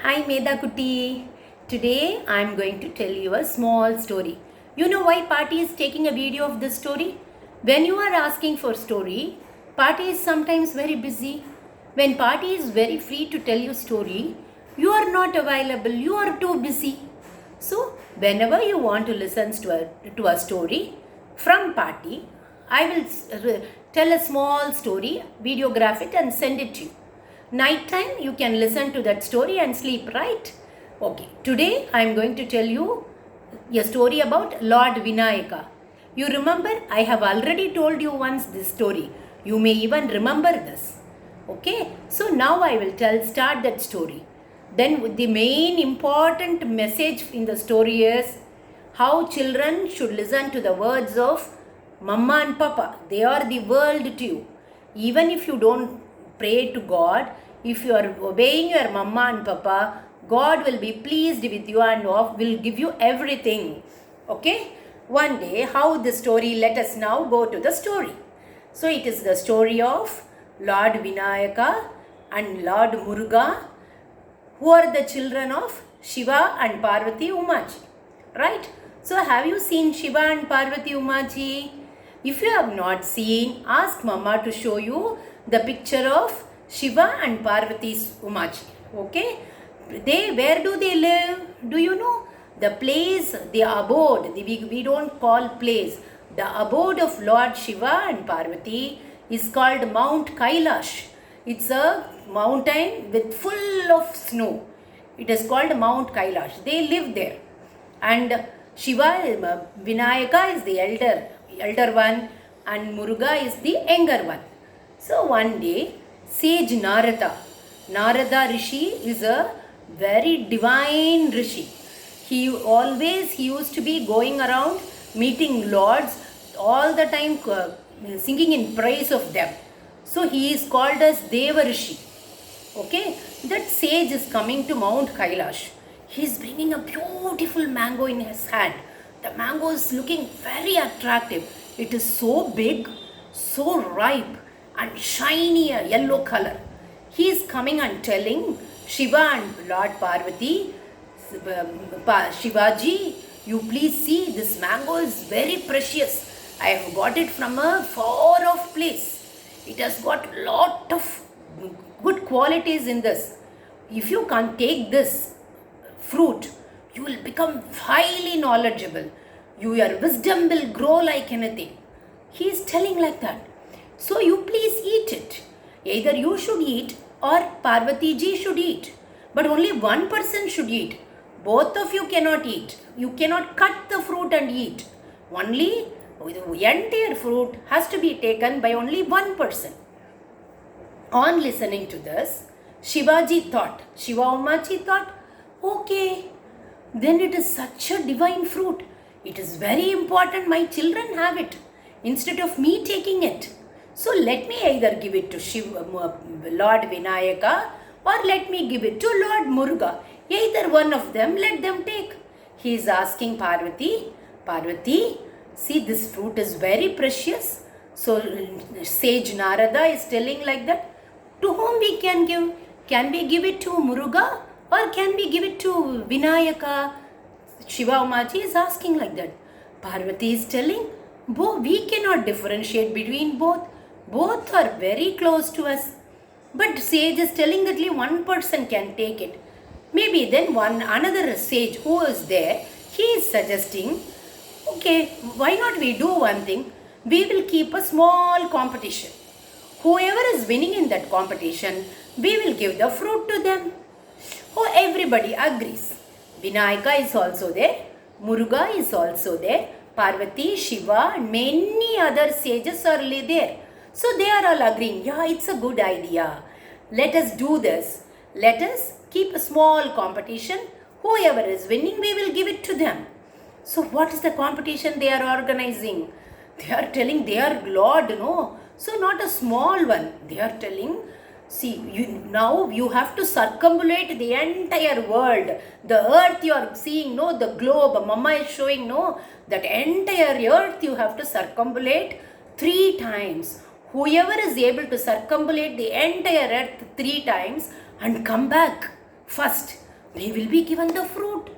Hi Medha Kutti. Today I am going to tell you a small story. You know why Party is taking a video of this story? When you are asking for story, Party is sometimes very busy. When Party is very free to tell you story, you are not available, you are too busy. So whenever you want to listen to a story from Party, I will tell a small story, videograph it and send it to you. Night time you can listen to that story and sleep, right? Okay, today I am going to tell you a story about Lord Vinayaka. You remember, I have already told you once this story. You may even remember this. Okay, so now I will start that story. Then the main important message in the story is how children should listen to the words of Mama and Papa. They are the world to you. Even if you don't pray to God, if you are obeying your Mama and Papa, God will be pleased with you and will give you everything. Okay? One day, how the story, let us now go to the story. So it is the story of Lord Vinayaka and Lord Muruga, who are the children of Shiva and Parvati Umaji. Right? So have you seen Shiva and Parvati Umaji? If you have not seen, ask Mama to show you the picture of Shiva and Parvati's Umaji. Okay? Where do they live? Do you know? The place, the abode, we don't call place. The abode of Lord Shiva and Parvati is called Mount Kailash. It's a mountain with full of snow. It is called Mount Kailash. They live there. And Shiva, Vinayaka is the elder one, and Muruga is the younger one. So one day, sage Narada Rishi is a very divine Rishi. He used to be going around meeting lords all the time, singing in praise of them. So he is called as Deva Rishi. Okay, that sage is coming to Mount Kailash. He is bringing a beautiful mango in his hand. The mango is looking very attractive. It is so big, so ripe and shiny, a yellow color. He is coming and telling Shiva and Lord Parvati, Shivaji, you please see, this mango is very precious. I have got it from a far off place. It has got lot of good qualities in this. If you can't take this fruit, you will become highly knowledgeable. Your wisdom will grow like anything. He is telling like that. So you please eat it. Either you should eat or Parvati ji should eat. But only one person should eat. Both of you cannot eat. You cannot cut the fruit and eat. Only the entire fruit has to be taken by only one person. On listening to this, Shiva Umaji thought, okay, then it is such a divine fruit. It is very important my children have it instead of me taking it. So let me either give it to Lord Vinayaka or let me give it to Lord Muruga. Either one of them, let them take. He is asking Parvati, see, this fruit is very precious. So sage Narada is telling like that. To whom we can give? Can we give it to Muruga or can we give it to Vinayaka? Shiva Umaji is asking like that. Parvati is telling, we cannot differentiate between both. Both are very close to us. But sage is telling that only one person can take it. Maybe then another sage who is there, he is suggesting, okay, why not we do one thing? We will keep a small competition. Whoever is winning in that competition, we will give the fruit to them. Oh, everybody agrees. Vinayaka is also there. Muruga is also there. Parvati, Shiva and many other sages are there. So they are all agreeing, yeah, it's a good idea. Let us do this. Let us keep a small competition. Whoever is winning, we will give it to them. So what is the competition they are organizing? They are telling they are Lord, no? So not a small one. They are telling, see, now you have to circumambulate the entire world. The earth you are seeing, no, the globe, Mama is showing, no, that entire earth you have to circumambulate 3 times. Whoever is able to circumambulate the entire earth 3 times and come back first, they will be given the fruit.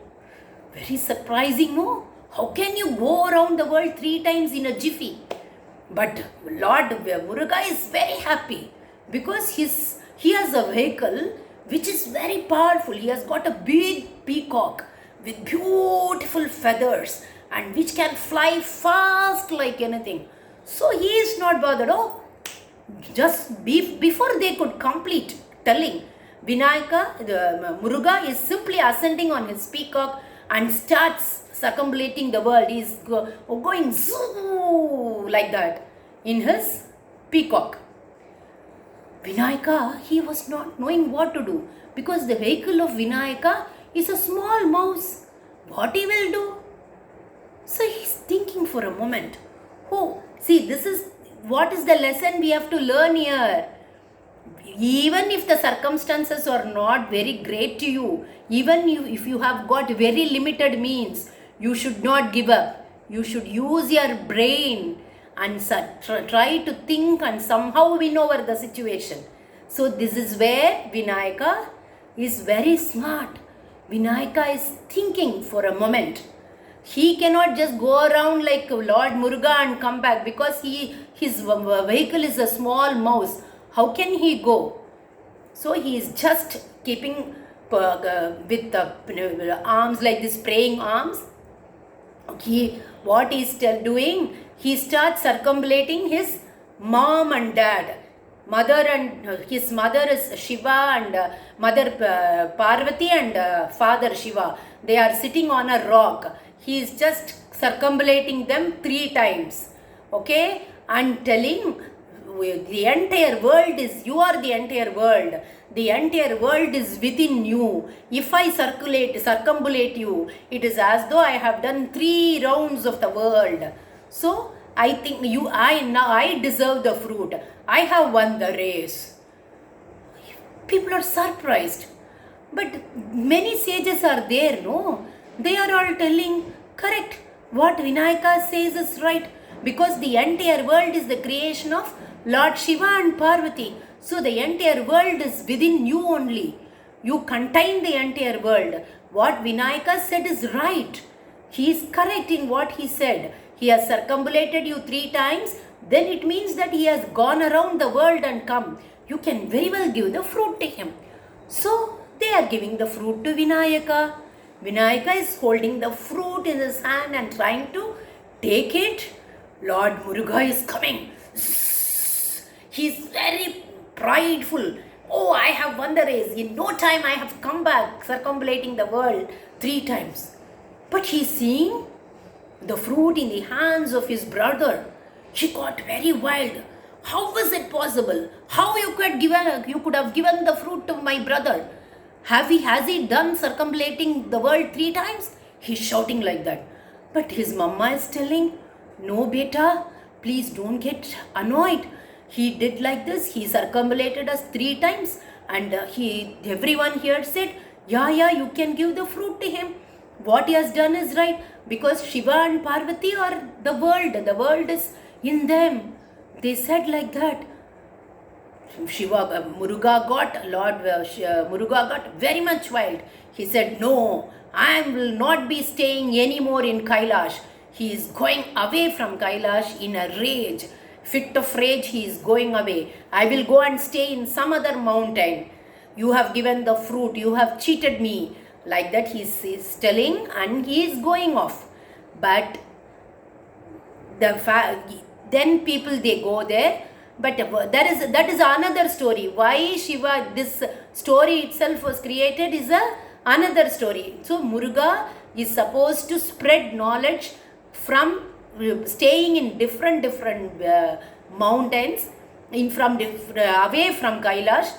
Very surprising, no? How can you go around the world 3 times in a jiffy? But Lord Muruga is very happy because he has a vehicle which is very powerful. He has got a big peacock with beautiful feathers and which can fly fast like anything. So he is not bothered. Oh, just before they could complete telling, Muruga is simply ascending on his peacock and starts circumambulating the world. He is going zoo like that in his peacock. Vinayaka, he was not knowing what to do because the vehicle of Vinayaka is a small mouse. What he will do? So he's thinking for a moment. Oh, see, this is what is the lesson we have to learn here. Even if the circumstances are not very great to you, even if you have got very limited means, you should not give up. You should use your brain and try to think and somehow win over the situation. So this is where Vinayaka is very smart. Vinayaka is thinking for a moment. He cannot just go around like Lord Muruga and come back because his vehicle is a small mouse. How can he go? So he is just keeping with arms like this, praying arms. What he is doing? He starts circumambulating his mom and dad. His mother is Shiva and mother Parvati and father Shiva. They are sitting on a rock. He is just circumambulating them 3 times. Okay? And telling the entire world is, you are the entire world. The entire world is within you. If I circumambulate you, it is as though I have done 3 rounds of the world. So, I think I deserve the fruit. I have won the race. People are surprised. But many sages are there, no? They are all telling, correct, what Vinayaka says is right. Because the entire world is the creation of Lord Shiva and Parvati. So the entire world is within you only. You contain the entire world. What Vinayaka said is right. He is correct in what he said. He has circumambulated you 3 times. Then it means that he has gone around the world and come. You can very well give the fruit to him. So they are giving the fruit to Vinayaka. Vinayaka is holding the fruit in his hand and trying to take it. Lord Muruga is coming. He is very prideful. Oh, I have won the race. In no time I have come back, circumambulating the world 3 times. But he is seeing the fruit in the hands of his brother. He got very wild. How was it possible? How you could have given the fruit to my brother? Has he done circumambulating the world 3 times? He's shouting like that. But his mama is telling, no beta, please don't get annoyed. He did like this. He circumambulated us 3 times. And everyone here said, yeah, you can give the fruit to him. What he has done is right. Because Shiva and Parvati are the world. The world is in them. They said like that. Muruga got very much wild. He said, no, I will not be staying anymore in Kailash. He is going away from Kailash in a rage. Fit of rage, he is going away. I will go and stay in some other mountain. You have given the fruit. You have cheated me. Like that he is telling, and he is going off. But then people, they go there. But that is another story. Why Shiva, this story itself was created is another story. So Muruga is supposed to spread knowledge from staying in different mountains away from Kailash,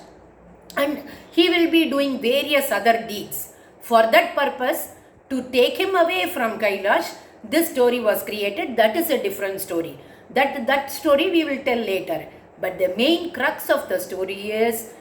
and he will be doing various other deeds. For that purpose, to take him away from Kailash, this story was created. That is a different story. That story we will tell later. But the main crux of the story is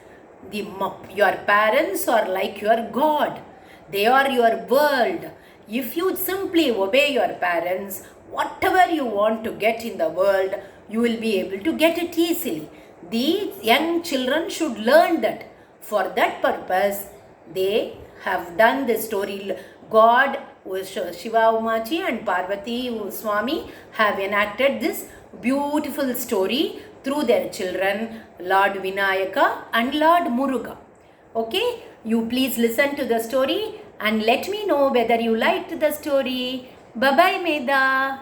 your parents are like your God. They are your world. If you simply obey your parents, whatever you want to get in the world, you will be able to get it easily. These young children should learn that. For that purpose, They have done this story. God, Shiva Umachi and Parvati Swami have enacted this beautiful story through their children, Lord Vinayaka and Lord Muruga. Okay, you please listen to the story and let me know whether you liked the story. Bye bye, Medha.